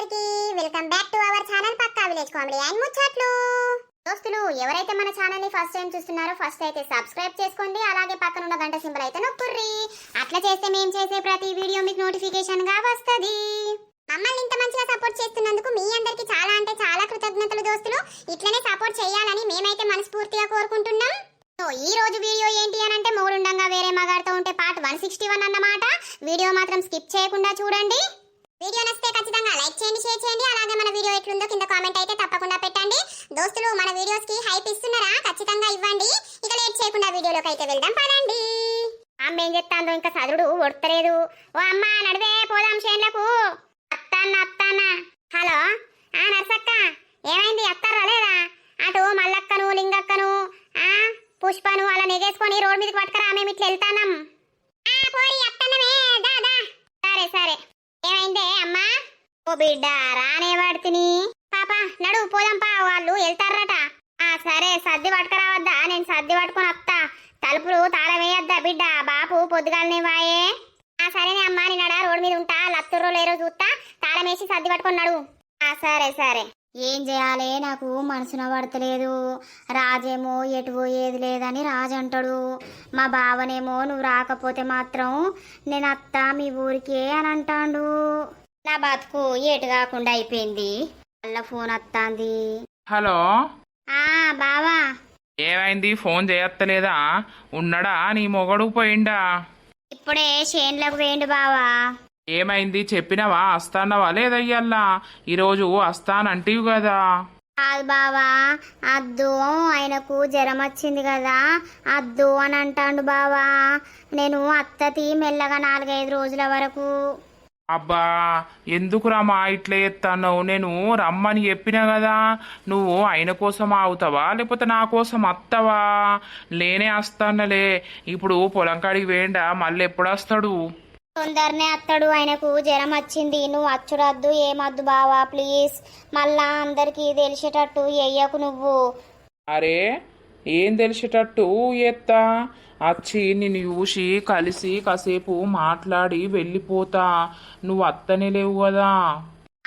అందరికి welcome back to our channel పక్కా village comedy and ముచ్చట్లు. దోస్తులు ఎవరైతే మన ఛానల్ ని ఫస్ట్ టైం చూస్తున్నారో ఫస్ట్ అయితే సబ్స్క్రైబ్ చేసుకోండి, అలాగే పక్కన ఉన్న గంట సింబల్ అయితే నొక్కుర్రి. అట్లా చేస్తే మేము చేసే ప్రతి వీడియో మీకు నోటిఫికేషన్ గా వస్తది. మమ్మల్ని ఇంత మంచిగా సపోర్ట్ చేస్తున్నందుకు మీ అందరికి చాలా అంటే చాలా కృతజ్ఞతలు దోస్తులు. ఇట్లనే సపోర్ట్ చేయాలని మేమైతే మనస్ఫూర్తిగా కోరుకుంటున్నాం. సో ఈ రోజు వీడియో ఏంటి అని అంటే మూడుండంగా వేరే మగాడితో ఉంటే పార్ట్ 161 అన్నమాట. వీడియో మాత్రం స్కిప్ చేయకుండా చూడండి. వీడియో నచ్చితే ఖచ్చితంగా లైక్ చేయండి, షేర్ చేయండి, అలాగే మన వీడియో ఎట్లుందో కింద కామెంట్ అయితే తప్పకుండా పెట్టండి. దోస్తులు మన వీడియోస్ కి హైప్ ఇస్తున్నారా? ఖచ్చితంగా ఇవ్వండి. ఇక లేట్ చేయకుండా వీడియోలోకి అయితే వెళ్దాం పదండి. అమ్మ ఏం చెప్తాందో ఇంకా చదువుడు ఒడతలేదు. ఓ అమ్మ నడివే పోదాం చేన్లకు. అత్తాన్న. హలో నర్సక్క, ఏమైంది? అత్తారా లేదా? అటు మల్లక్కను లింగక్కను పుష్పను అలా నెగేసుకొని రోడ్ మీదకి పట్టుకరా, మేము ఇట్లా వెళ్తానం. పోయి అత్తన్నమే దా. సరే ఏమైందే అమ్మా? ఓ బిడ్డ రానే పడుతుని. పాప నడు పోదాం పా, వాళ్ళు వెళ్తారట. సరే సర్ది పట్టుకురావద్దా? నేను సర్ది పట్టుకుని వస్తా. తలుపులు తాళం వేయద్దా బిడ్డ, బాపు పొద్దుగాలనే వాయే. సరేనే అమ్మా, నేనడా రోడ్ మీద ఉంటా, లత్తుర్రో లేరో చూస్తా, తాళం వేసి సర్ది పట్టుకున్నాడు. సరే ఏం చేయాలి? నాకు మనసున పడతలేదు. రాజేమో ఎటు పోయేది లేదని రాజు అంటాడు. మా బావనేమో నువ్వు రాకపోతే మాత్రం నేను అత్త మీ ఊరికే అని అంటాడు. నా బతుకు ఎటు కాకుండా అయిపోయింది. మళ్ళా ఫోన్ వస్తాంది. హలో బావా ఏమైంది? ఫోన్ చేయత్తలేదా? ఉన్నడా నీ మొగడు పోయిండా? ఇప్పుడే చేన్లకు వేయండి బావా. ఏమైంది చెప్పినవా? వస్తానవా లేదయ్యల్లా? ఈరోజు వస్తానంటివి కదా. కాదు బావా, అద్దు ఆయనకు జ్వరం వచ్చింది కదా, అద్దు అని అంటాడు బావా. నేను అత్తతి మెల్లగా 4-5 రోజుల వరకు. అబ్బా ఎందుకురా మా ఇట్లా ఎత్తాను? నేను రమ్మని చెప్పినా కదా. నువ్వు ఆయన కోసం ఆగుతావా లేకపోతే నా కోసం వస్తావా? లేనే వస్తానలే. ఇప్పుడు పొలం కాడికి వేయండా, మళ్ళీ ఎప్పుడు వస్తాడు? తొందరనే అత్తడు, ఆయనకు జ్వరం వచ్చింది. నువ్వు అచ్చుడద్దు, ఏమద్దు బావా ప్లీజ్. మళ్ళా అందరికి తెలిసేటట్టు ఎయ్యకు నువ్వు. అరే ఏం తెలిసేటట్టు ఎత్తా? వచ్చి నిన్ను చూసి కలిసి కాసేపు మాట్లాడి వెళ్ళిపోతా. నువ్వు అత్తనే లేవు కదా.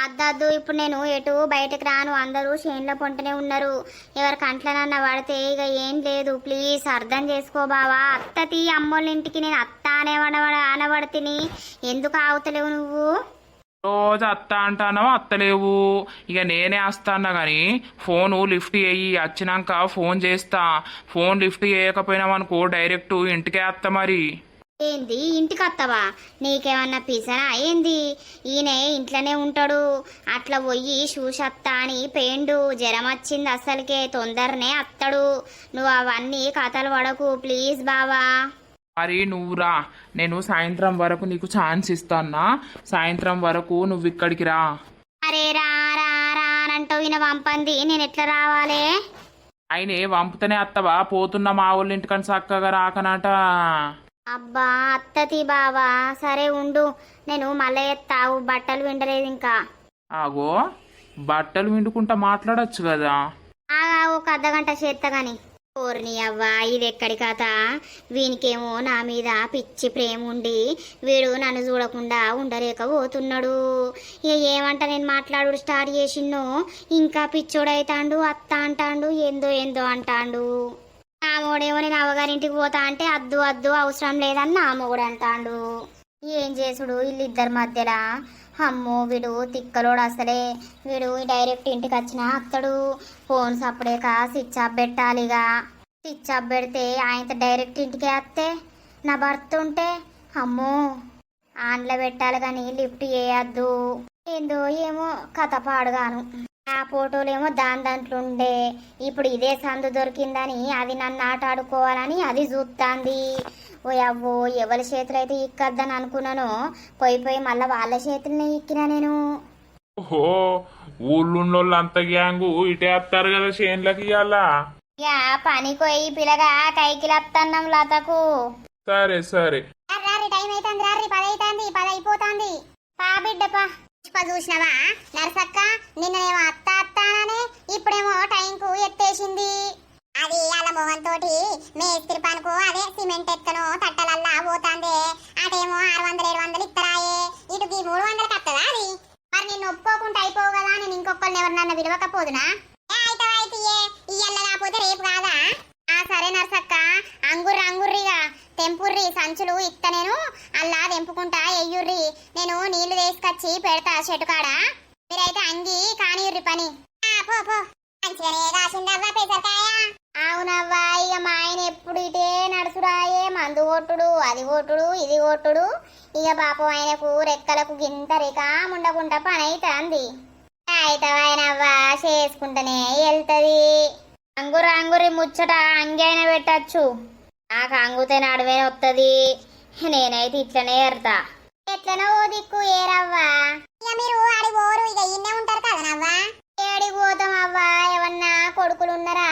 అద్దద్దు, ఇప్పుడు నేను ఎటు బయటకు రాను. అందరూ చేన్ల పొంటనే ఉన్నారు. ఎవరి కంట్లనన్నా పడితే ఇక ఏం లేదు. ప్లీజ్ అర్థం చేసుకో బావా. అత్తతి అమ్మోళ్ళ ఇంటికి నేను అత్త అనబడితిని. ఎందుకు ఆగుతలేవు నువ్వు? రోజు అత్త అంటానో అత్తలేవు. ఇక నేనే వస్తానా గాని ఫోను లిఫ్ట్ చేయి. వచ్చినాక ఫోన్ చేస్తా. ఫోన్ లిఫ్ట్ చేయకపోయినామనుకో డైరెక్ట్ ఇంటికే వస్తా. మరి ఏంది ఇంటికి వస్తావా? నీకేమన్నా పిసనా ఏంది? ఈయన ఇంట్లోనే ఉంటాడు. అట్లా పోయి చూసత్తా అని పేండు. జ్వరం వచ్చింది అసలుకే, తొందరనే అత్తడు. నువ్వు అవన్నీ కథలు పడకు ప్లీజ్ బావా. మరి నువ్వురా, నేను సాయంత్రం వరకు నీకు ఛాన్స్ ఇస్తానా. సాయంత్రం వరకు నువ్వు ఇక్కడికి రా. అరే రా అంటావు, ఈయన పంపంది, నేను ఎట్లా రావాలి? ఆయనే వంపుతనే అత్తవా? పోతున్న మా ఊళ్ళ ఇంటికని చక్కగా రాకనట. అబ్బా అత్తతి బావా, సరే ఉండు, నేను మళ్ళీ ఎత్తావు. బట్టలు విండలేదు ఇంకా. ఆగో బట్టలు విండుకుంటా మాట్లాడచ్చు కదా. ఒక అర్ధగంట చేస్తా గాని. ఓర్ని అవ్వా, ఇది ఎక్కడి కథ? వీనికేమో నా మీద పిచ్చి ప్రేమ ఉండి వీడు నన్ను చూడకుండా ఉండలేకపోతున్నాడు. ఇక ఏమంట నేను మాట్లాడు స్టార్ట్ చేసిన్నో ఇంకా పిచ్చోడైతాండు. అత్త అంటాండు, ఏందో అంటాండు. నా మొగుడేమో నేను అవ్వగారింటికి పోతా అంటే అద్దు అవసరం లేదని నా మొగుడు అంటాండు. ఏం చేసుడు వీళ్ళిద్దరి మధ్యలో? అమ్మో వీడు తిక్కలోడు అసలే. వీడు డైరెక్ట్ ఇంటికి వచ్చినా అత్తడు. ఫోన్ సప్పుడేక స్విచ్ ఆఫ్ పెట్టాలిగా. స్విచ్ ఆఫ్ పెడితే ఆయనతో డైరెక్ట్ ఇంటికి వస్తే నా భర్త ఉంటే అమ్మో ఆన్లో పెట్టాలి కానీ లిఫ్ట్ చేయొద్దు. ఏందో ఏమో కథ పాడుగాను. ఆ ఫోటోలేమో దాంట్లో ఉండే. ఇప్పుడు ఇదే సందు దొరికిందని అది నన్ను ఆట ఆడుకోవాలని అది చూస్తాంది. ఓ అవ్వో, ఎవరి చేతులు అయితే ఇక్కద్దని అనుకున్నాను, పోయి మళ్ళీ వాళ్ళ చేతులనే ఇక్కినా నేను. ఓహో, ఊళ్ళున్నోళ్ళు అంత గ్యాంగు ఇటే వస్తారు కదా చేన్లకి. ఇయ్యాల ఇక పనికి పోయి పిల్లగా కైకిలత్తన్నాం లతకు. సరే టైం అవుతుంది, 10 అయిపోతుంది. పా బిడ్డ పా. పుష్ప చూసినవా నర్సక్క? నిన్నేమో అత్త అత్తాననే ఇప్పుడేమో టైంకు ఎత్తేసింది. అది అలా మొహన్ తోటి మేస్త్రి పనుకు అదే సిమెంట్ ఎక్కను తట్టలల్లా పోతాందే. అటేమో 600-700 ఇత్తరాయే, ఇటుకి 300 కత్తదా అది? మరి నిన్ను ఒప్పుకోకుండా ఇంకొకరిని ఎవరినన్నా విలువకపోదునా అయితే ఇయ్యాల కాకపోతే రేపు కాదా సరే నర్సక్క అంగుర్రిగా తెంపుర్రి సంచులు ఇత్త నేను అల్లా తెంపుకుంటా ఎయ్యుర్రి నేను నీళ్లు తీసుకొచ్చి పెడతా చెట్టుకాడ మీరైతే అంగి కానియుర్రి పని పో పో మంచిగానే కాసిందవ్వా పెసరకాయ అవునవ్వా ఇక మా ఆయన ఎప్పుడు ఇటే నడుచుడాయే మందు కొట్టుడు అది కొట్టుడు ఇది కొట్టుడు ఇక పాపం ఆయనకు రెక్కలకు గింత రేఖ ముండకుంట పని అవుతుంది అయితవైనవ్వా చేసుకుంటేనే వెళ్తది అంగురి ముచ్చట అంగి అయినా పెట్టచ్చు నాకు అంగుతే నడువే వస్తుంది నేనైతే ఇట్లనే ఎడతా ఎట్లనో దిక్కు ఏరవ్వా ఇక మీరు ఆడి పోరు ఇక ఇన్నే ఉంటారు కదనవ్వా ఏడికి పోతాం అవ్వా ఏమన్నా కొడుకులు ఉన్నారా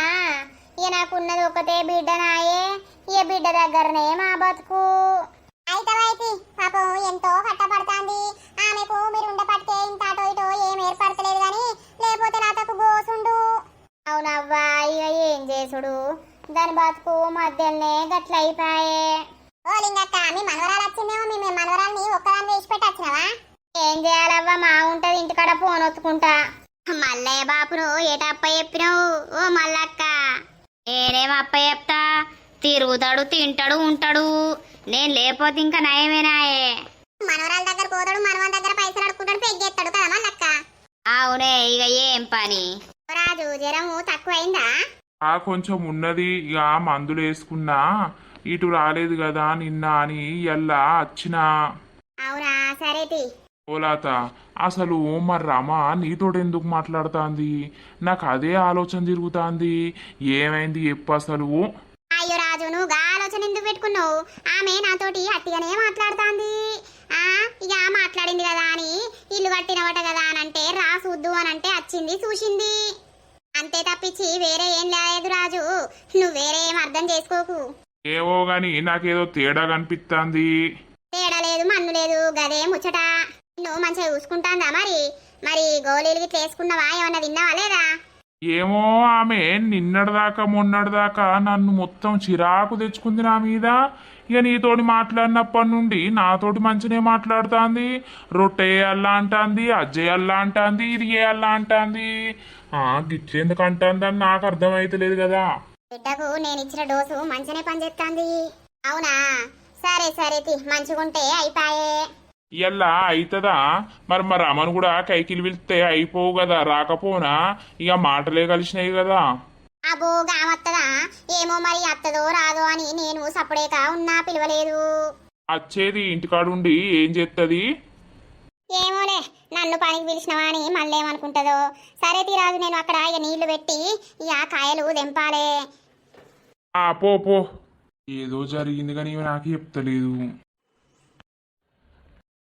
ఇక నాకున్నది ఒకటే బిడ్డనాయే ఇక బిడ్డ దగ్గరనే మా బతుకు అయితే పాపం ఎంతో కట్టపడుతుంది ఆమెకు మీరు ఉండపట్టే ఇంత అటో ఇటో ఏం ఏర్పడతలేదు గాని లేకపోతే నాతకు గోసుండు అవునవ్వా ఇక ఏం చేసుడు దాని బతుకు మధ్యలోనే గట్ల అయిపోయే ఓ లింగక్క మీ మనవరాలు వచ్చిందేమో మీ మనవరాల్ని ఒక్కదాన్ని వేసి పెట్టొచ్చినవా ఏం చేయాలవ్వా మా ఉంటది ఇంటికాడ ఫోన్ ఒత్తుకుంటా మల్లయ్య బాపును ఏటప్ప చెప్పినావు ఓ మల్లక్క నేనేం అప్ప చెప్తా తిరుగుతాడు తింటాడు ఉంటాడు నేను లేకపోతే ఇంకా నయమేనాయే మనవరాల దగ్గర పోతాడు మనవరాల దగ్గర పైసలు అడుకుంటాడు పెగ్గేస్తాడు కదా మల్లక్క అవునే ఇక ఏం పని రాజు జ్వరము తక్కువైందా కొంచెం ఉన్నది ఇక మందులు వేసుకున్నా ఇటు రాలేదు కదా నిన్న అని ఎల్లా వచ్చినా అవునా సరేటి ఓలాత అసలు మరి రమ నీతోటెందుకు మాట్లాడుతాంది నాకు అదే ఆలోచన తిరుగుతాంది ఏమైంది చెప్పు అసలు అయ్యో రాజు నువ్వు ఆలోచన ఎందుకు పెట్టుకున్నావు ఆమె నాతోటి అట్టిగానే మాట్లాడుతాంది ఇక మాట్లాడింది కదా అని ఇల్లు కట్టినవట కదా అని అంటే రా చూద్దు అని అంటే వచ్చింది చూసింది అంతే తప్పించి వేరే ఏం లేదు రాజు నువ్వు వేరే ఏం అర్థం చేసుకోకు ఏవో గాని నాకేదో తేడా కనిపిస్తాంది తేడా లేదు మన్ను లేదు గదే ముచ్చట నువ్వు మంచిగా చూసుకుంటాందా మరి గోళీలకి చేసుకున్నావా ఏమన్నా తిన్నావా లేదా ఏమో ఆమె నిన్నటిదాకా మొన్నటిదాకా నన్ను మొత్తం చిరాకు తెచ్చుకుంది నా మీద ఇక నీతోటి మాట్లాడినప్పటి నుండి నాతోటి మంచినే మాట్లాడుతుంది రొట్టె వేయాలా అంటుంది అజ్జేయాలా అంటుంది ఇది వేయాలా అంటుంది గిట్లెందుకు అంటుంది అని నాకు అర్థమైతలేదు కదా బిడ్డకు నేను ఇచ్చిన డోసు మంచినే పనిచేస్తుంది అవునా సరే సరే మంచిగుంటే అయిపోయే ఇయ్యల్లా అవుతుందా మరి అమ్మను కూడా కైకిలు పిలిస్తే అయిపోవు కదా రాకపోనా ఇక మాటలే కలిసినాయి కదా అబ్బో గామత్తదా ఏమో మరి అత్తదో రాదో అని నేను సపడేక ఉన్నా పిలవలేదు వచ్చేది ఇంటికాడుండి ఏం చేస్తుంది ఏమోలే నన్ను పనికి పిలిచినవా అని మళ్ళీ ఏమనుకుంటుందో సరే రాజు నేను అక్కడ ఇక నీళ్లు పెట్టి ఇక కాయలు దెంపాలే పో ఏదో జరిగింది కానీ నాకు చెప్తలేదు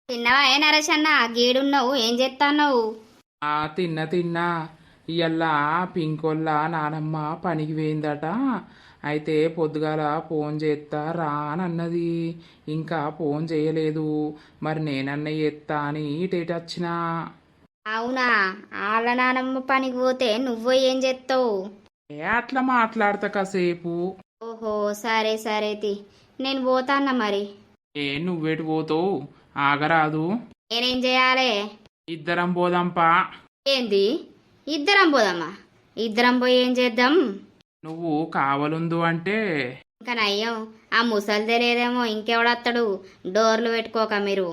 తిన్నావా ఏ నరేష్ అన్న గీడున్నావు ఏం చేస్తాన్నావు తిన్నా ఇయ్యల్లా పింకోళ్ళ నానమ్మ పనికి పోయిందట అయితే పొద్దుగాల ఫోన్ చేస్తా రా అని అన్నది ఇంకా ఫోన్ చేయలేదు మరి నేనన్న చేస్తా అని ఇటేటి వచ్చినా అవునా వాళ్ళ నానమ్మ పనికి పోతే నువ్వు ఏం చేస్తావు అట్లా మాట్లాడతా కాసేపు ఓహో సరే సరే నేను పోతాన్నా మరి నువ్వేటి పోతావు ఆగరాదు నేనేం చేయాలి ఇద్దరం పోదాంపా ఏంది ఇద్దరం పోదామా ఇద్దరం పోయి ఏం చేద్దాం నువ్వు కావలుందు అంటే ఇంకా నయ్యం ఆ ముసలిదే లేదేమో ఇంకెవడత్తాడు డోర్లు పెట్టుకోక మీరు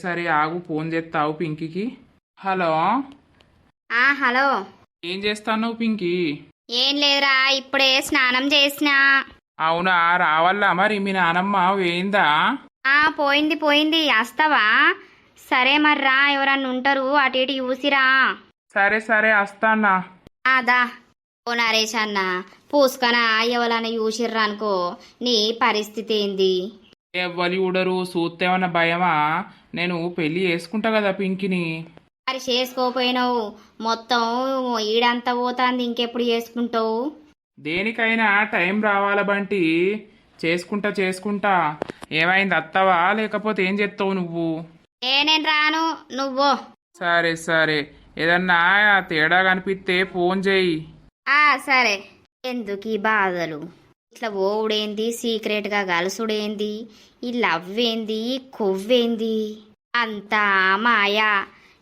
సరే ఆగు ఫోన్ చేస్తావు పింకీకి హలో హలో ఏం చేస్తాను పింకీ ఏం లేదురా ఇప్పుడే స్నానం చేసినా అవునా రావాలా మరి మీ నానమ్మ వేయిందా పోయింది వస్తావా సరే మరి రా ఎవరన్నా ఉంటారు అటు ఇటు చూసిరా సరే వస్తానా దా ఓ నరేష్ అన్న పూసుకనా ఎవరన్నా చూసిర్రా అనుకో నీ పరిస్థితి ఏంది ఎవ్వలి ఉడరు చూస్తేమన్నా భయమా నేను పెళ్లి చేసుకుంటా కదా పింకిని మరి చేసుకోపోయినావు మొత్తం ఈడంతా పోతాంది ఇంకెప్పుడు చేసుకుంటావు దేనికైనా టైం రావాల బంటి చేసుకుంటా ఏమైంది అత్తవా లేకపోతే ఏం చేస్తావు నువ్వు నేను రాను నువ్వు సరే ఏదన్నా తేడా కనిపిస్తే ఫోన్ చేయి సరే ఎందుకు ఈ బాధలు ఇట్లా ఓవుడేంది సీక్రెట్గా గలుసుడేంది ఈ లవ్ ఏంది ఈ కొవ్వేంది అంతా మాయా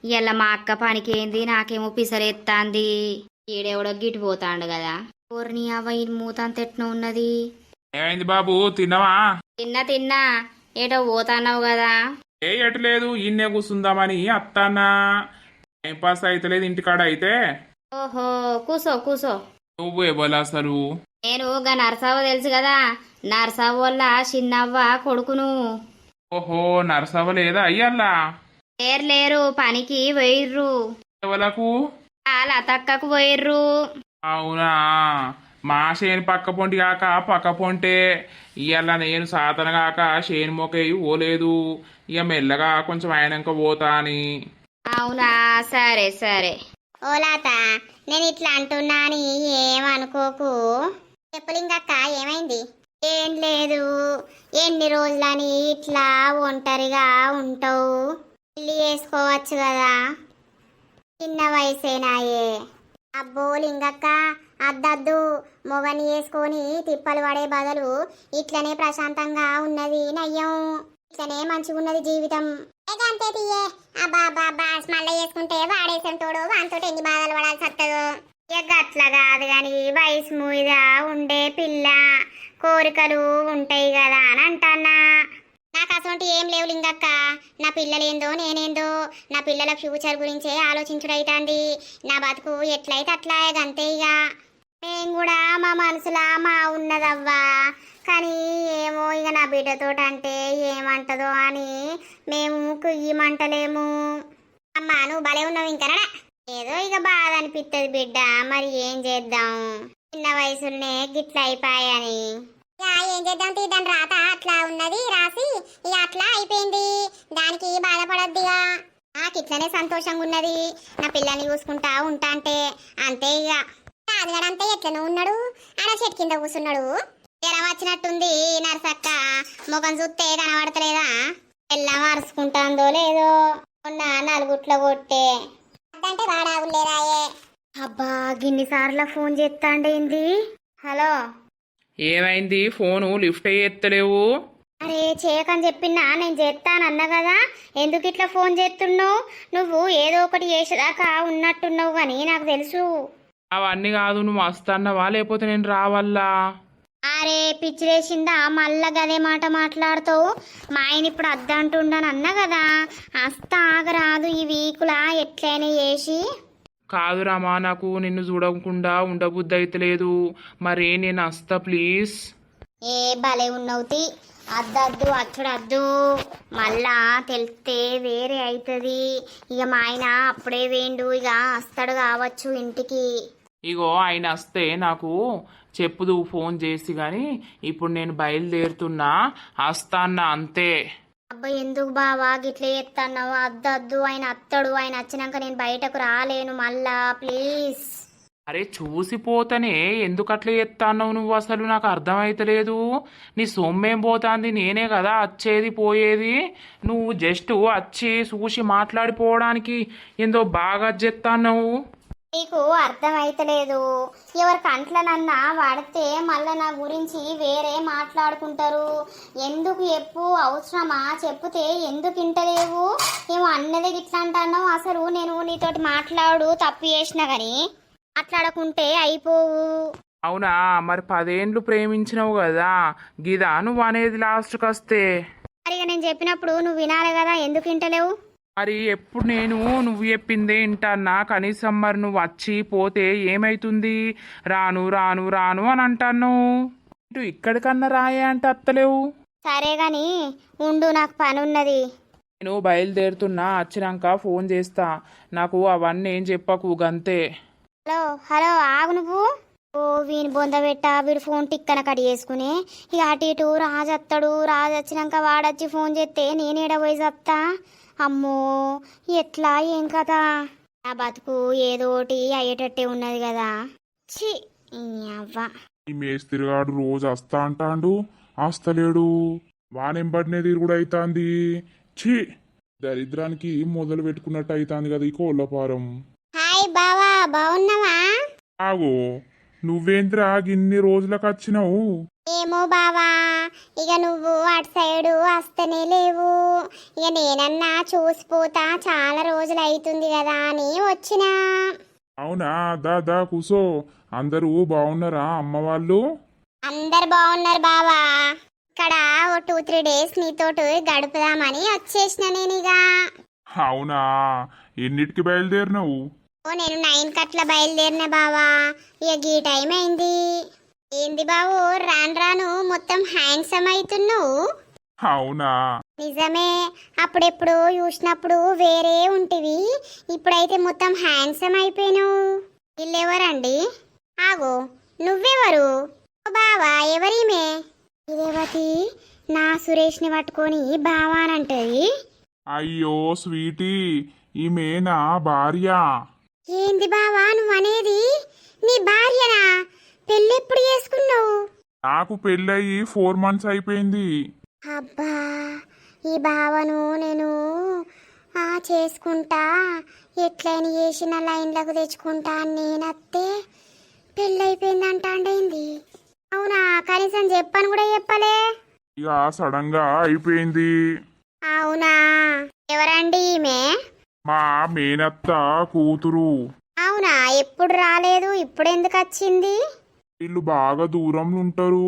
ఇలా మా అక్క పనికి ఏంది నాకేమో పిసరెత్తాంది. ఈడెవడో గిటి పోతాండు కదా. ఊరిని అవ్వ ఈ మూతంత ఎట్న ఉన్నది. ఏమైంది బాబు, తిన్నావా? తిన్నా ఏటో పోతాన్నావు కదా. ఏ ఎట్లేదు, ఇన్నే కూర్చుందామని అత్తానా. టైం పాస్ అయితలేదు ఇంటికాడ అయితే. ఓహో కూసో. నువ్వు ఎవరు అసలు? నేను గా నరసావ తెలుసు కదా, నరసావ వల్ల చిన్నవ్వ కొడుకును. ఓహో, నరసవ లేదా అయ్యల్లా? లేరు పనికి పోయిర్రు. ఎవలకు? లతక్కకు పోయిర్రు. అవునా, మా చేను పక్క పొంటి కాక పక్క పొంటే ఇవాళ నేను సాతన కాక చేను మొకేయి పోలేదు. ఇక మెల్లగా కొంచెం అయినాక పోతా అని. అవునా, సరే. ఓ లత, నేను ఇట్లా అంటున్నా అని ఏమనుకోకు. చెప్పులింగక్క, ఏమైంది? ఏం లేదు, ఎన్ని రోజులని ఇట్లా ఒంటరిగా ఉంటావు? పెళ్లి చేసుకోవచ్చు కదా, చిన్న వయసేనాయే. అబ్బో లింగక్క, అద్దద్దు, మొగని వేసుకొని తిప్పలు పడే బదులు ఇట్లనే ప్రశాంతంగా ఉన్నది నయ్యం. ఇట్లనే మంచిగున్నది జీవితం. అంతే తీయే. అబ్బా మళ్ళీ వేసుకుంటే వాడేసం తోడు వానితో ఎన్ని బాధలు పడాల్సి వస్తుందో. ఇక అట్లా కాదు గాని వయసు మీద ఉండే పిల్ల కోరికలు ఉంటాయి కదా అని అంటానా. నాకు అసలు ఏం లేవు లింగక్క. నా పిల్లలేందో నేనేందో, నా పిల్లల ఫ్యూచర్ గురించే ఆలోచించుడైతాంది. నా బతుకు ఎట్లయితే అట్లా అంతే. ఇక మేము కూడా మా మనసులా మా ఉన్నదవ్వా, కానీ ఏమో ఇక నా బిడ్డతోటి అంటే ఏమంటదో అని మేము కుయ్యమంటలేము. అమ్మా నువ్వు భలే ఉన్నావు ఇంకా. ఏదో ఇక బాధ అనిపిస్తుంది బిడ్డ, మరి ఏం చేద్దాం, చిన్న వయసులోనే గిట్ల అయిపోయాని. ఏం చేద్దాం, దాని రాత అట్లా ఉన్నది రాసి ఇక అట్లా అయిపోయింది. దానికి బాధపడద్దిగా. నాకు ఇట్లనే సంతోషంగా ఉన్నది, నా పిల్లల్ని చూసుకుంటా ఉంటా అంటే అంతే. ఇక రాజుగాడంతే ఎట్లనో ఉన్నాడు, ఆడ చెట్టు కింద కూర్చున్నాడు. జ్వరం వచ్చినట్టుంది నర్సక్క, ముఖం చూస్తే కనబడతలేదా? ఎలా మరుచుకుంటాందో లేదో, మొన్న నలుగుట్ల కొట్టే అంటే వాడాగులేరాయే. అబ్బా గిన్నిసార్లు ఫోన్ చేస్తాండేంది? హలో, ఏమైంది? ఫోను లిఫ్ట్ ఎత్తలేవు? అరే చేయకని చెప్పినా, నేను చేస్తానన్నా కదా, ఎందుకు ఇట్లా ఫోన్ చేస్తున్నావు? నువ్వు ఏదో ఒకటి చేసేదాకా ఉన్నట్టున్నావు కానీ నాకు తెలుసు. అవన్నీ కాదు, నువ్వు వస్తాన్నవా లేకపోతే నేను రావాలా? అరే పిచ్చిలేసిందా, మళ్ళా గదే మాట మాట్లాడుతావు? మా ఆయన ఇప్పుడు అద్దంటుండని అన్నా కదా, అస్త ఆగరాదు ఈ వీకులా ఎట్లయినా చేసి. కాదు రామా, నాకు నిన్ను చూడకుండా ఉండబుద్ధి అయితలేదు. మరే నేను వస్తా ప్లీజ్. ఏ భలే ఉన్నవుతి, అద్దద్దు అచ్చుడద్దు, మళ్ళా తెలిస్తే వేరే అవుతుంది. ఇక మా ఆయన అప్పుడే వేండు, ఇక వస్తాడు కావచ్చు ఇంటికి. ఇగో ఆయన వస్తే నాకు చెప్పుదు ఫోన్ చేసి, కానీ ఇప్పుడు నేను బయలుదేరుతున్నా, వస్తాన్నా అంతే. అబ్బా ఎందుకు బావా గిట్ల చేస్తున్నావు? అద్దద్దు, ఆయన అత్తడు, ఆయన వచ్చినాక నేను బయటకు రాలేను మళ్ళా, ప్లీజ్. అరే చూసిపోతానే ఎందుకు అట్లా చేస్తాన్నావు నువ్వు? అసలు నాకు అర్థమైతలేదు. నీ సొమ్మేం పోతాంది, నేనే కదా వచ్చేది పోయేది. నువ్వు జస్ట్ వచ్చి చూసి మాట్లాడిపోవడానికి ఏందో బాగా చెప్తాన్నావు. నీకు అర్థమైతలేదు, ఎవరి కంట్లనన్నా వాడితే మళ్ళా నా గురించి వేరే మాట్లాడుకుంటారు. ఎందుకు చెప్పు, అవసరమా? చెప్తే ఎందుకు ఇంటలేవు? ఏమో అన్నదే గిట్లా అంటున్నావు. అసలు నేను నీతోటి మాట్లాడు తప్పు చేసినా కానీ మాట్లాడకుంటే అయిపోవు. అవునా, మరి 10 ఏండ్లు ప్రేమించినావు కదా, గిదా నువ్వు అనేది లాస్ట్కి వస్తే? మరి ఇక నేను చెప్పినప్పుడు నువ్వు వినాలి కదా, ఎందుకు వింటలేవు? మరి ఎప్పుడు నేను నువ్వు చెప్పిందే వింటాన్నా? కనీసం మరి నువ్వు వచ్చి పోతే ఏమైతుంది? రాను రాను రాను అని అంటాను. ఇటు ఇక్కడికన్నా రాయే అంటే అత్తలేవు. సరే గాని ఉండు, నాకు పని ఉన్నది. నేను బయలుదేరుతున్నా, వచ్చినాక ఫోన్ చేస్తా. నాకు అవన్నీ ఏం చెప్పకు గంతే. హలో ఆగు నువ్వు. ఓ వీని బొంద పెట్ట, వీడు ఫోన్ టిక్కన కట్ చేసుకుని ఇక అటు ఇటు రాజు వస్తాడు. రాజు వచ్చినాక వాడొచ్చి ఫోన్ చేస్తే నేనేడ పోయి చస్తా. అమ్మో ఎట్లా ఏం కదా, నా బతుకు ఏదో ఒకటి అయ్యేటట్టే ఉన్నది కదా. ఛీ అవ్వ, ఈ మేస్తిరిగాడు రోజు వస్తా అంటాండు, వస్తలేడు. వానెంబడినే తిరుగుడు అవుతాంది. ఛీ, దరిద్రానికి మొదలు పెట్టుకున్నట్టు అవుతాంది కదా ఈ కోళ్ళపారం. హాయ్ బావా, బాగున్నావా? ఆగో, నువ్వేంద్రా గిన్ని రోజులకు వచ్చినావు? ఏమో బావా, ఇక నువ్వు అటు సైడు వస్తనే లేవు. ఇక నేనన్నా చూసిపోతా, చాలా రోజులు అవుతుంది కదా అని వచ్చినా. అవునా, దా దా కూసో. అందరూ బాగున్నారా అమ్మ వాళ్ళు? అందరు బాగున్నారు బావా. ఇక్కడ ఓ 2-3 డేస్ నీతోటి గడుపుదామని వచ్చేసిన నేను ఇక. అవునా, ఎన్నిటికి బయలుదేరినావు? నేను 9 కట్ల బయలుదేరిన బావా. ఇక గీ టైం అయింది. ఏంది బావు, రాను రాను మొత్తం హ్యాండ్సమ్ అవుతున్నావు. అవునా, నిజమే, అప్పుడెప్పుడు చూసినప్పుడు వేరే ఉంటివి, ఇప్పుడైతే మొత్తం హ్యాండ్సమ్ అయిపోయినావు. వీళ్ళెవరండి? ఆగో, నువ్వెవరు? ఓ బావా, ఎవరిమే? ఇదేవతి నా సురేష్ని పట్టుకొని బావానంటది. అయ్యో స్వీటీ, ఈమె నా భార్య. ఏంది బావా నువ్వనేది? నీ భార్యనా? పెళ్ళెప్పుడు చేసుకున్నావు? నాకు పెళ్ళయి 4 months అయిపోయింది. అబ్బా, ఈ బావను నేను చేసుకుంటా, ఎట్లయినా చేసిన లైన్లకు తెచ్చుకుంటా అని నేనత్తే పెళ్ళైపోయిందంటాండేంది? అవునా, కనీసం చెప్పని కూడా చెప్పలే. ఇక సడన్ గా అయిపోయింది. అవునా, ఎవరండి ఈమె? మా మేనత్త కూతురు. అవునా, ఎప్పుడు రాలేదు, ఇప్పుడు ఎందుకు వచ్చింది? వీళ్ళు బాగా దూరంలో ఉంటారు,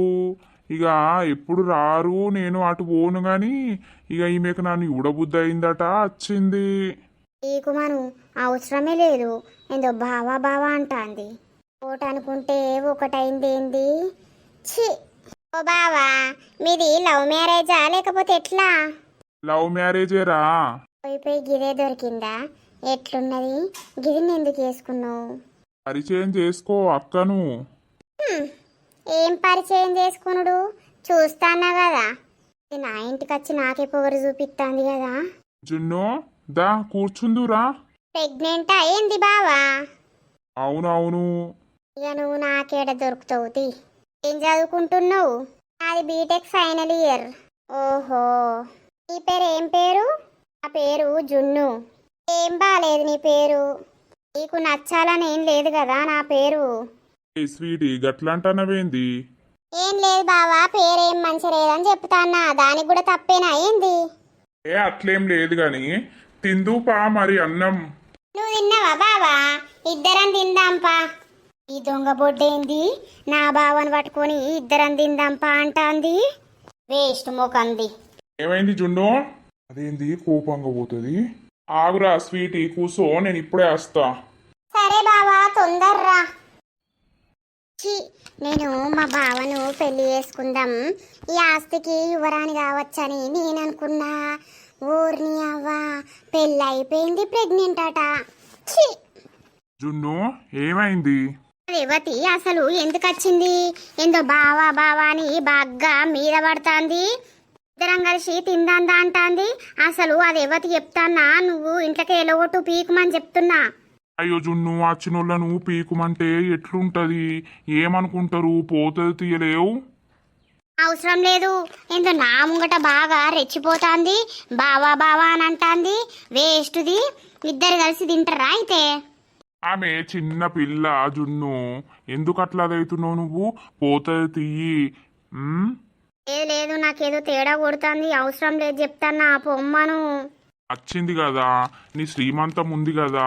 ఇక ఎప్పుడు రారు. నేను అటు పోను గాని ఇక ఈమెకు నన్ను చూడబుద్ధి అయిందట, వచ్చింది. నీకు మను అవసరమే లేదు, ఏందో బావా బావా అంటాంది. ఒకటి అనుకుంటే ఒకటైంది ఏంది? ఛీ! ఓ బావా, మీది లవ్ మ్యారేజా లేకపోతే ఎట్లా? లవ్ మ్యారేజేరా. పోయి గిదే దొరికిందా? ఎట్లున్నది? గిదిని ఎందుకు వేసుకున్నావు? పరిచయం చేసుకో అక్కను. ఏం పరిచయం చేసుకునుడు? చూస్తానా కదా, ఇది నా ఇంటికి వచ్చి నాకే పొగరు చూపిస్తాంది కదా. జున్ను, దా కూర్చుందురా. ప్రెగ్నెంటా ఏంది బావా? అవునవును. ఇక నువ్వు నాకేడ దొరుకుతావు తీ. ఏం చదువుకుంటున్నావు? నాది బీటెక్ ఫైనల్ ఇయర్. ఓహో, నీ పేరు ఏం పేరు? నా పేరు జున్ను. ఏం బాలేదు నీ పేరు, నీకు నచ్చాలని ఏం లేదు కదా నా పేరు. ఏ స్వీటీ, గట్లంటనవేంది? ఏం లేదు బావా, పేరేం మంచి లేదని చెప్తాన్నా, దానికి కూడా తప్పేనా ఏంది? ఏ అట్లేం లేదు గాని తిందు పా మరి అన్నం. నువ్వు తిన్నావా బావా? ఇద్దరం తిందాంపా. ఈ దొంగ బొడ్డేంది నా బావని పట్టుకొని ఇద్దరం తిందాంపా అంటాంది. వేస్ట్ మోకంది. ఏమైంది జున్ను? అదేంది కోపంగా పోతుంది? ఆగురా స్వీటీ, కూసో, నేను ఇప్పుడే వస్తా. సరే బావా, తొందర్రా. నేను మా బావను పెళ్లి చేసుకుందాం, ఈ ఆస్తికి యువరాణి కావచ్చని నేను అనుకున్నా. ఊర్ని అవ్వ, పెళ్ళి అయిపోయింది, ప్రెగ్నెంట్ అట. ఛీ! జున్ను, ఏమైంది? రేవతి అసలు ఎందుకు వచ్చింది? ఏందో బావా బావా అని బాగా మీద పడుతుంది. ఇద్దరం కలిసి తిందాందా అంటాంది. అసలు అది రేవతి చెప్తానా, నువ్వు ఇంట్లోకి ఎలగొట్టు పీకుమని చెప్తున్నా. అయ్యో జున్ను, వచ్చినోళ్ళను పీకుమంటే ఎట్లుంటది? ఏమనుకుంటారు? పోతుంది తీయలేవు. అవసరం లేదు, ఏందో నా ముంగట బాగా రెచ్చిపోతాంది, బావా బావా అని అంటాంది. వేస్ట్ది, ఇద్దరు కలిసి తింటారా అయితే? ఆమె చిన్న పిల్ల జున్ను, ఎందుకు అట్లా అవుతున్నావు నువ్వు? పోతుంది తీయి. లేదు లేదు, నాకేదో తేడా కొడుతుంది, అవసరం లేదు చెప్తానా, పొమ్మను. వచ్చింది కదా, నీ శ్రీమంతం ఉంది కదా,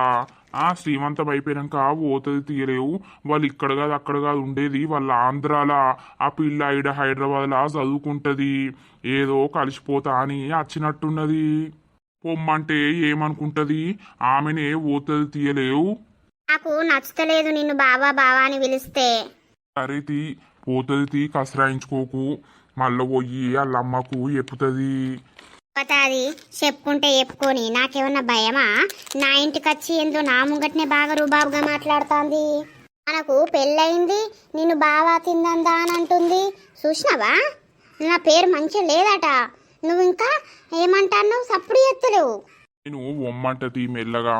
ఆ శ్రీమంతం అయిపోయాక పోతుంది తీయలేవు. వాళ్ళు ఇక్కడ కాదు అక్కడ కాదు ఉండేది, వాళ్ళ ఆంధ్రాల. ఆ పిల్ల ఈడ హైదరాబాద్లా చదువుకుంటది, ఏదో కలిసిపోతా అని వచ్చినట్టున్నది. పొమ్మంటే ఏమనుకుంటది? ఆమెనే పోతుంది తీయలేవు. నాకు నచ్చుతలేదు నిన్ను బావా బావా అని పిలిస్తే. సరే తీ, పోతుంది తీ, కసరాయించుకోకు. మళ్ళీ పోయి వాళ్ళ అమ్మకు చెప్పుతుంది. అది చెప్పుకుంటే చెప్పుకొని నాకేమన్నా భయమా? నా ఇంటికి వచ్చి ఏందో నా ముంగట్నే బాగా రుబాబుగా మాట్లాడుతోంది. మనకు పెళ్ళయింది, నిన్ను బావా తిందందా అని అంటుంది. చూసినావా, నా పేరు మంచిగా లేదట. నువ్వు ఇంకా ఏమంటాను, సప్పుడు ఎత్తలేవు. నేను ఒమ్మంటది మెల్లగా,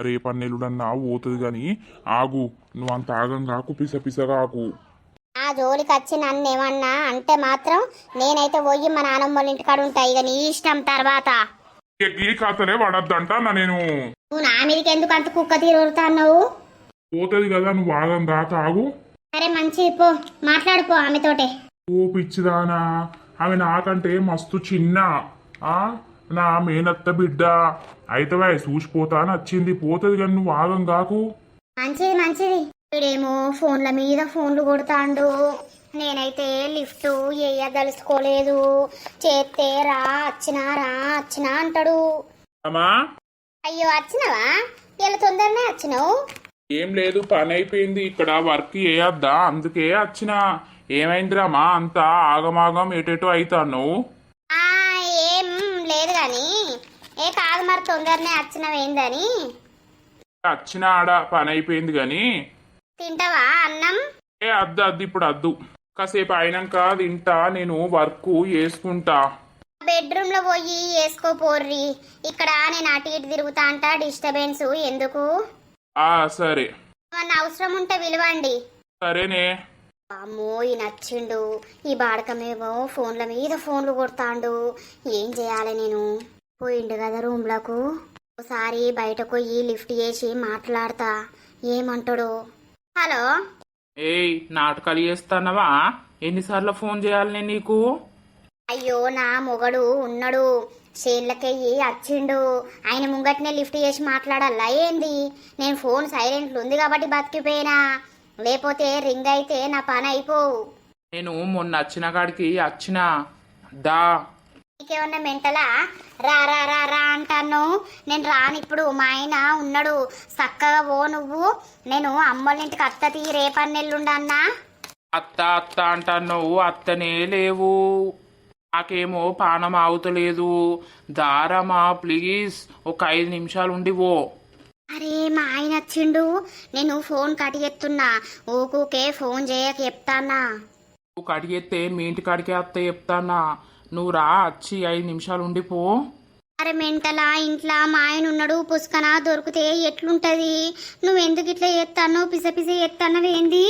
రేపన్నెల్లుడన్నా పోతుంది గాని ఆగు. నువ్వు అంత ఆగంగాకు, పిసపిసగాకు. ఆ జోలికి వచ్చి నన్ను ఏమన్నా అంటే మాత్రం నేనైతే పోయి మా నాన్నమ్మ వాళ్ళ ఇంటికాడ ఉంటా. ఇక నీ ఇష్టం. తర్వాత ఈ కథలే పడద్దంట నేను. నువ్వు నా మీదకి ఎందుకు అంత కుక్క తీరుతావు? పోతుంది కదా, నువ్వు ఆగంగాక ఆగు. సరే మంచిది, పో మాట్లాడుపో ఆమెతోటే. ఓ పిచ్చిదానా, ఆమె నాకంటే మస్తు చిన్న. ఆ నా మేనత్త బిడ్డ అయితే చూసిపోతా అని వచ్చింది. పోతుంది కానీ నువ్వు ఆగం కాకు. మంచిది మంచిది. వీడేమో ఫోన్ల మీద ఫోన్లు కొడతాండు. నేనైతే లిఫ్ట్ వేయదలుచుకోలేదు. చేస్తే రా వచ్చినా అంటాడు. అమ్మా అయ్యో వచ్చినవా? ఇలా తొందరనే వచ్చినావు. ఏం లేదు, పని అయిపోయింది. ఇక్కడ వర్క్ చేయొద్దా, అందుకే వచ్చిన. ఏమైందిరామా అంతా ఆగమాగం ఎటేటో అవుతాను? ఆ ఏం లేదు గాని కాదు మరి తొందరనే వచ్చినవేందని. వచ్చిన ఆడ పని అయిపోయింది గాని. తింటావా అన్నం? అద్దు ఇప్పుడు అద్దు, కాసేపు అయినాక తింటా. నేను వర్క్ చేసుకుంటా. బెడ్రూమ్ లో పోయి వేసుకోపోర్రి. ఇక్కడ నేను అటు ఇటు తిరుగుతా అంట, డిస్టర్బెన్స్ ఎందుకు? సరే. ఏమన్నా అవసరం ఉంటే విలువండి. సరేనే. అమ్మో ఈ నచ్చిండు. ఈ బాడకమేమో ఫోన్ల మీద ఫోన్లు కొడతాండు. ఏం చేయాలి నేను? పోయిండు కదా రూమ్లకు. ఒకసారి బయటకు పోయి లిఫ్ట్ చేసి మాట్లాడతా, ఏమంటాడు. హలో. ఏయ్, నాటకాలు చేస్తానవా? ఎన్నిసార్లు ఫోన్ చేయాలి నేను నీకు? అయ్యో నా మొగడు ఉన్నాడు, చేన్లకెయ్యి వచ్చిండు. ఆయన ముంగట్నే లిఫ్ట్ చేసి మాట్లాడాలా ఏంది? నేను ఫోన్ సైలెంట్లో ఉంది కాబట్టి బతికిపోయినా, లేకపోతే రింగ్ అయితే నా పని అయిపోవు. నేను మొన్న వచ్చిన కాడికి వచ్చిన దా. నీకేమన్నా మెంటలా? రా రా రా రా అంటాను. నేను రానిప్పుడు, మా ఆయన ఉన్నాడు. చక్కగా పో నువ్వు. నేను అమ్మోళ్ళ ఇంటికి అత్త తీ రేపన్నెల్లుండన్నా. అత్త అత్త అంటాను, అత్తనే లేవు. నాకేమో పానం ఆగుతలేదు. దారమా ప్లీజ్, ఒక 5 నిమిషాలు ఉండి పో. అరే మా ఆయన వచ్చిండు, నేను ఫోన్ కటిగెత్తున్నా. ఊకూకే ఫోన్ చేయక చెప్తానా. నువ్వు కడిగెత్తే మీ ఇంటి కాడికే అత్త చెప్తానా. నువ్వు రా, వచ్చి 5 నిమిషాలు ఉండిపో. అరే మెంటలా, ఇంట్లో మా ఆయన ఉన్నాడు. పుష్కన దొరికితే ఎట్లుంటది? నువ్వెందుకు ఇట్లా చేస్తాను? పిస చేస్తానవేంది?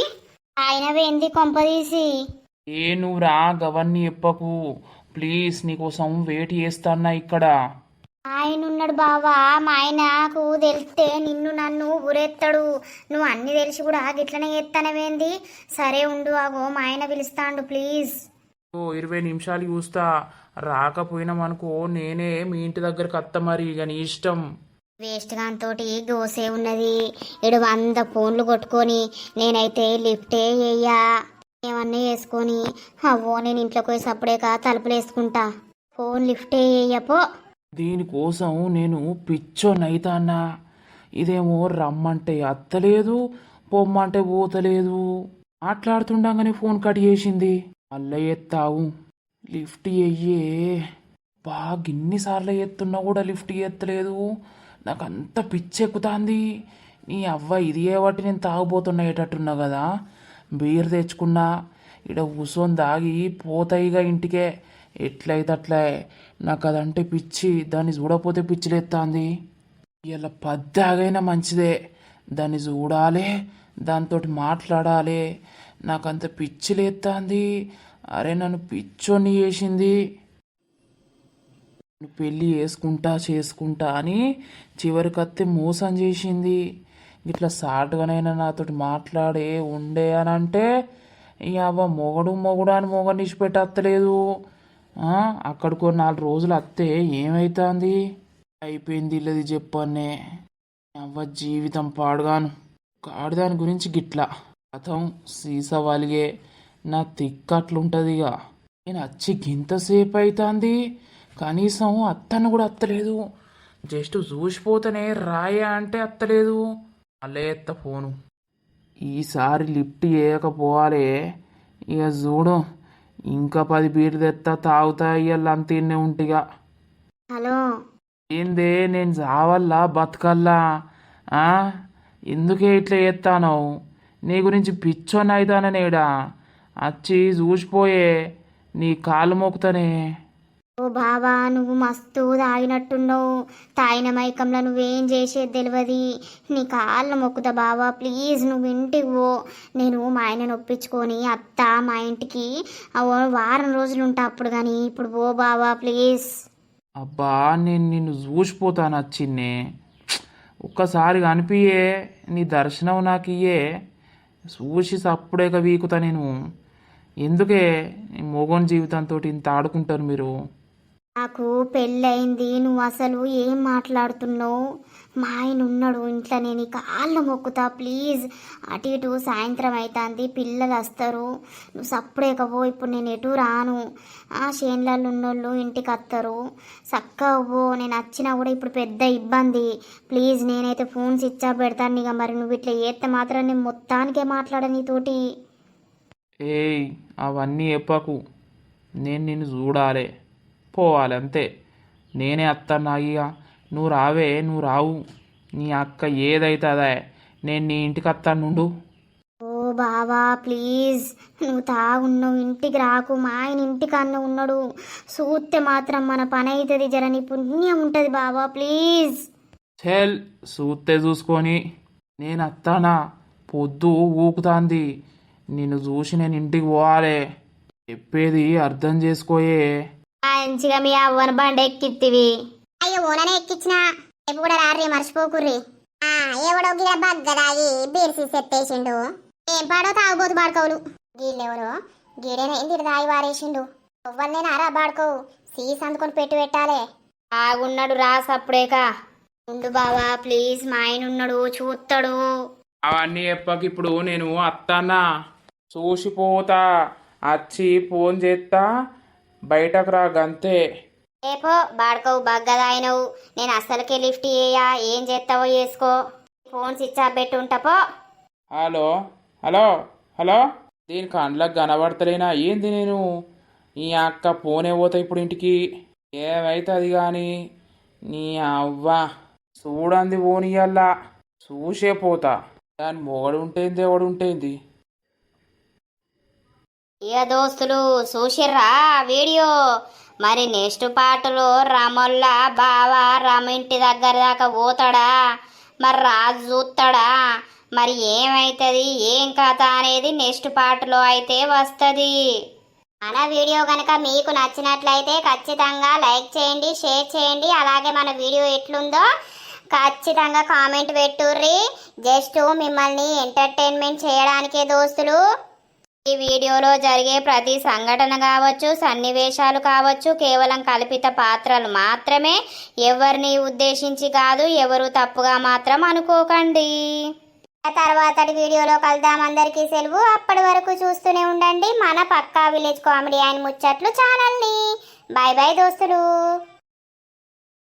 ఆయనవేంది కొంపదీసి? నువ్వు రా, గవన్ని చెప్పకు ప్లీజ్. నీకోసం వెయిట్ చేస్తానా ఇక్కడ. ఆయన ఉన్నాడు బావా. మా ఆయనకు తెలిస్తే నిన్ను నన్ను ఊరెత్తాడు. నువ్వు అన్ని తెలిసి కూడా గిట్లనే చేస్తానవేంది? సరే ఉండు, ఆగో మా ఆయన పిలుస్తాండు ప్లీజ్. 20 నిమిషాలు చూస్తా. రాకపోయినామనుకో నేనే మీ ఇంటి దగ్గరకు అత్త. మరి ఇక నీ ఇష్టం. వేస్ట్ గాంతోటి దోసే ఉన్నది. ఇడు 100 ఫోన్లు కొట్టుకొని నేనైతే లిఫ్టే చెయ్యా. ఏమన్నా వేసుకొని అవ్వో నేను ఇంట్లోకి పోయి సప్పుడేక తలుపులు వేసుకుంటా. ఫోన్ లిఫ్టే చెయ్యపో. దీనికోసం నేను పిచ్చోనైతాన్నా. ఇదేమో రమ్మంటే అత్తలేదు, పొమ్మంటే పోతలేదు. మాట్లాడుతుండగానే ఫోన్ కట్ చేసింది. మళ్ళీ ఎత్తావు, లిఫ్ట్ చెయ్యే. ఇన్నిసార్లు ఎత్తున్నా కూడా లిఫ్ట్ ఎత్తలేదు. నాకు అంత పిచ్చెక్కుతాంది. నీ అవ్వ ఇది ఏవట్టి నేను తాగుపోతున్నాయేటట్టున్నా కదా. బీర్ తెచ్చుకున్నా, ఇక్కడ కూర్చొని దాగి పోతాయిగా ఇంటికే. ఎట్లయితే అట్లా. నాకు అదంటే పిచ్చి. దాన్ని చూడకపోతే పిచ్చిలేస్తాంది. ఇలా పద్దాగైనా మంచిదే. దాన్ని చూడాలి, దాంతో మాట్లాడాలి. నాకంత పిచ్చిలేస్తాంది. అరే నన్ను పిచ్చోని చేసింది. పెళ్ళి చేసుకుంటా అని చివరికత్తే మోసం చేసింది. ఇట్లా సాటుగానైనా నాతోటి మాట్లాడే ఉండే అని అంటే అవ్వ మొగడు అని మొగని ఇచ్చిపెట్టలేదు. అక్కడికో 4 రోజులు అత్తే ఏమైతుంది? అయిపోయింది ఇల్లది చెప్పనే. అవ్వ జీవితం పాడుగాను. ఆడదాని గురించి గిట్లా కథం సీసా వాలిగే. నా తిక్కట్లుంటుంది. ఇక నేను వచ్చి గింతసేపు అవుతుంది, కనీసం అత్తను కూడా అత్తలేదు. జస్ట్ చూసిపోతేనే రాయా అంటే అత్తలేదు. మళ్ళీ ఎత్త ఫోను. ఈసారి లిఫ్ట్ చేయకపోవాలి. ఇక చూడు, ఇంకా 10 బీర్లు తెత్తా, తాగుతా. ఇవాళ అంతేనే ఉంటిగా. హలో. ఏందే, నేను చావల్లా బతకల్లా? ఎందుకే ఇట్లా చేస్తాను? నీ గురించి పిచ్చోని అవుతాననేడా. వచ్చి చూసిపోయే, నీ కాలు మోకుతానే. ఓ బావా, నువ్వు మస్తు తాగినట్టున్నావు. తాగిన మైకంలో నువ్వేం చేసేది తెలియదు. నీ కాళ్ళ మొక్కుతా బావా, ప్లీజ్ నువ్వు ఇంటికి పో. నేను మా ఆయనను ఒప్పించుకొని అత్త మా ఇంటికి 1 వారం రోజులు ఉంటా అప్పుడు. కానీ ఇప్పుడు పో బావా ప్లీజ్. అబ్బా, నేను నిన్ను చూసిపోతాను. వచ్చిన్నే ఒక్కసారి కనిపియే, నీ దర్శనం నాకు ఇయ్యే. చూసి అప్పుడేక వీకుతా నేను. ఎందుకే ఈ మొగోని జీవితంతో ఇంత ఆడుకుంటారు మీరు? నాకు పెళ్ళయింది, నువ్వు అసలు ఏం మాట్లాడుతున్నావు? మా ఆయన ఉన్నాడు ఇంట్లో, నేను ఇక కాళ్ళు మొక్కుతా ప్లీజ్. అటు ఇటు సాయంత్రం అవుతుంది, పిల్లలు వస్తారు, నువ్వు సప్పుడేకపో. ఇప్పుడు నేను ఎటు రాను. చేన్లలో ఉన్నోళ్ళు ఇంటికి వస్తారు, చక్కగా పో. నేను వచ్చినా కూడా ఇప్పుడు పెద్ద ఇబ్బంది. ప్లీజ్ నేనైతే ఫోన్ స్విచ్ ఆఫ్ పెడతాను. ఇక మరి నువ్వు ఇట్లా చేస్తే మాత్రం నేను మొత్తానికే మాట్లాడ నీతోటి. ఏయ్ అవన్నీ చెప్పకు, నేను నిన్ను చూడాలి, పోవాలి అంతే. నేనే అత్తన్నా ఇక. నువ్వు రావే, నువ్వు రావు. నీ అక్క ఏదైతే అదే, నేను నీ ఇంటికి వస్తాను నుండు. ఓ బావా ప్లీజ్, నువ్వు తాగున్నావు, ఇంటికి రాకు. మా ఆయన ఇంటికి అన్న ఉన్నాడు, చూస్తే మాత్రం మన పని అవుతుంది. జర నీ పుణ్యం ఉంటుంది బావా ప్లీజ్. చెల్ చూస్తే చూసుకొని నేను వస్తానా? పొద్దు ఊకుతాంది, నిన్ను చూసి నేను ఇంటికి పోవాలి. చెప్పేది అర్థం చేసుకోయే. మంచిగా మీ అవ్వని బండి ఎక్కిత్తివి. అయ్యో ఓననే ఎక్కించిన. రేపు కూడా రారీ, మర్చిపోకుర్రి. ఎవడో గిడ బగ్గదాగి బీర్సి సెట్టేసిండు. ఏం పాడో తాగుబోతు బాడుకోవులు. గీళ్ళెవరో గీడేనా ఇంటి దాగి వారేసిండు. ఎవ్వరినైనా బాడుకోవు, సీస్ అందుకొని పెట్టాలే. ఆగున్నాడు రా సప్పుడేక. ఉండు బావా ప్లీజ్, మా ఆయన ఉన్నాడు చూస్తాడు. అవన్నీ చెప్పక, ఇప్పుడు నేను అత్తన్నా, చూసిపోతా. వచ్చి ఫోన్ చేస్తా, బయటకు రా గంతే. రేపో బాడుకోవు, బగ్గదాయినవు. నేను అస్సలకే లిఫ్ట్ చేయా, ఏం చేస్తావో చేసుకో. ఫోన్ స్విచ్ ఆఫ్ పెట్టి ఉంటాపో. హలో హలో హలో, దీని కండ్లకు కనబడతలేనా ఏంది? నేను ఈ అక్క ఫోనే పోతా ఇప్పుడు ఇంటికి. ఏమైతుంది కానీ నీ అవ్వ చూడంది పోనీయల్లా, చూసే పోతా. దాని మొగడు ఉంటేంది, ఎవడు ఉంటేంది. ఇక దోస్తులు చూసిర్రా వీడియో? మరి నెక్స్ట్ పాటలో రమొల్ల బావ రమ ఇంటి దగ్గర దాకా పోతాడా? మరి రాజు చూస్తాడా? మరి ఏమైతుంది, ఏం కథ అనేది నెక్స్ట్ పాటలో అయితే వస్తుంది. మన వీడియో కనుక మీకు నచ్చినట్లయితే ఖచ్చితంగా లైక్ చేయండి, షేర్ చేయండి. అలాగే మన వీడియో ఎట్లుందో ఖచ్చితంగా కామెంట్ పెట్టుర్రి. జస్ట్ మిమ్మల్ని ఎంటర్టైన్మెంట్ చేయడానికే దోస్తులు. ఈ వీడియోలో జరిగే ప్రతి సంఘటన కావచ్చు, సన్నివేశాలు కావచ్చు, కేవలం కల్పిత పాత్రలు మాత్రమే. ఎవరిని ఉద్దేశించి కాదు, ఎవరు తప్పుగా మాత్రం అనుకోకండి. తర్వాతటి వీడియోలో కలుద్దాం. అందరికీ సెలవు. అప్పటి వరకు చూస్తూనే ఉండండి మన పక్కా విలేజ్ కామెడీ అండ్ ముచ్చట్లు ఛానల్ని. బాయ్ బాయ్ దోస్తులు.